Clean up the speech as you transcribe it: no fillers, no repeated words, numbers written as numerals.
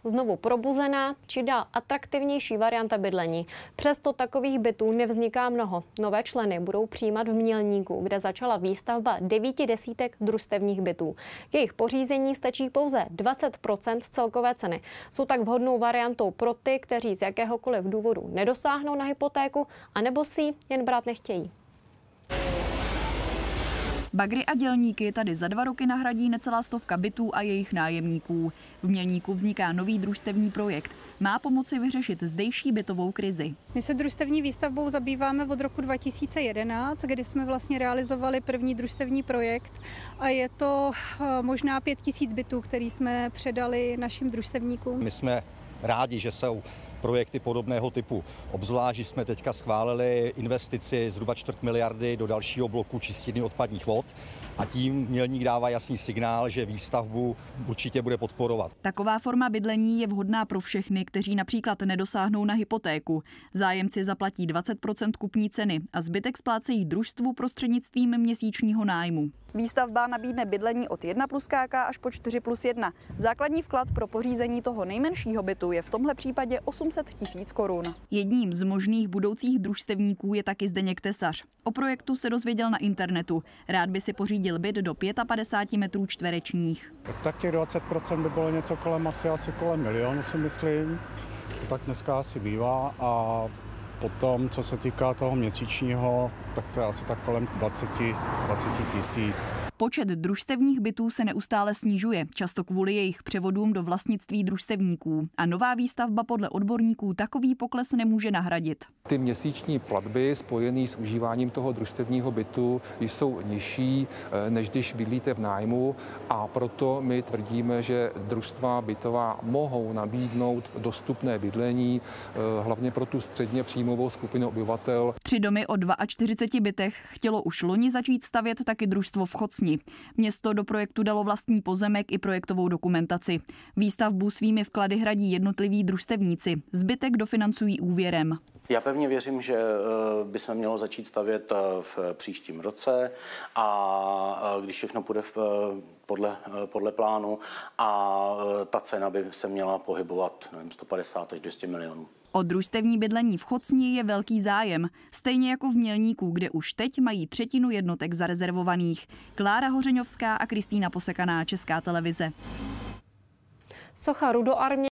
Znovu probuzená či dál atraktivnější varianta bydlení. Přesto takových bytů nevzniká mnoho. Nové členy budou přijímat v Mělníku, kde začala výstavba 9 desítek družstevních bytů. K jejich pořízení stačí pouze 20% celkové ceny. Jsou tak vhodnou variantou pro ty, kteří z jakéhokoliv důvodu nedosáhnou na hypotéku, anebo si ji jen brát nechtějí. Bagry a dělníky tady za 2 roky nahradí necelá 100 bytů a jejich nájemníků. V Mělníku vzniká nový družstevní projekt. Má pomoci vyřešit zdejší bytovou krizi. My se družstevní výstavbou zabýváme od roku 2011, kdy jsme vlastně realizovali první družstevní projekt a je to možná 5 000 bytů, který jsme předali našim družstevníkům. My jsme rádi, že jsou projekty podobného typu. Obzvlášť jsme teďka schválili investici zhruba 250 miliardy do dalšího bloku čistírny odpadních vod a tím Mělník dává jasný signál, že výstavbu určitě bude podporovat. Taková forma bydlení je vhodná pro všechny, kteří například nedosáhnou na hypotéku. Zájemci zaplatí 20% kupní ceny a zbytek splácejí družstvu prostřednictvím měsíčního nájmu. Výstavba nabídne bydlení od 1+KK až po 4+1. Základní vklad pro pořízení toho nejmenšího bytu je v tomhle případě 800 000 korun. Jedním z možných budoucích družstevníků je taky Zdeněk Tesař. O projektu se dozvěděl na internetu. Rád by si pořídil byt do 55 metrů čtverečních. Tak těch 20% by bylo něco asi kolem milionu, si myslím. Tak dneska asi bývá a potom, co se týká toho měsíčního, tak to je asi tak kolem 20 000. Počet družstevních bytů se neustále snižuje, často kvůli jejich převodům do vlastnictví družstevníků. A nová výstavba podle odborníků takový pokles nemůže nahradit. Ty měsíční platby spojené s užíváním toho družstevního bytu jsou nižší, než když bydlíte v nájmu, a proto my tvrdíme, že družstva bytová mohou nabídnout dostupné bydlení, hlavně pro tu středně příjmovou skupinu obyvatel. 3 domy o 42 bytech chtělo už loni začít stavět taky družstvo v Chocni. Město do projektu dalo vlastní pozemek i projektovou dokumentaci. Výstavbu svými vklady hradí jednotliví družstevníci. Zbytek dofinancují úvěrem. Já pevně věřím, že bychom mělo začít stavět v příštím roce, a když všechno půjde podle plánu, a ta cena by se měla pohybovat 150 až 200 milionů. O družstevní bydlení v Chocni je velký zájem, stejně jako v Mělníku, kde už teď mají 1/3 jednotek zarezervovaných. Klára Hořeňovská a Kristýna Posekaná, Česká televize. Socha Rudoarmě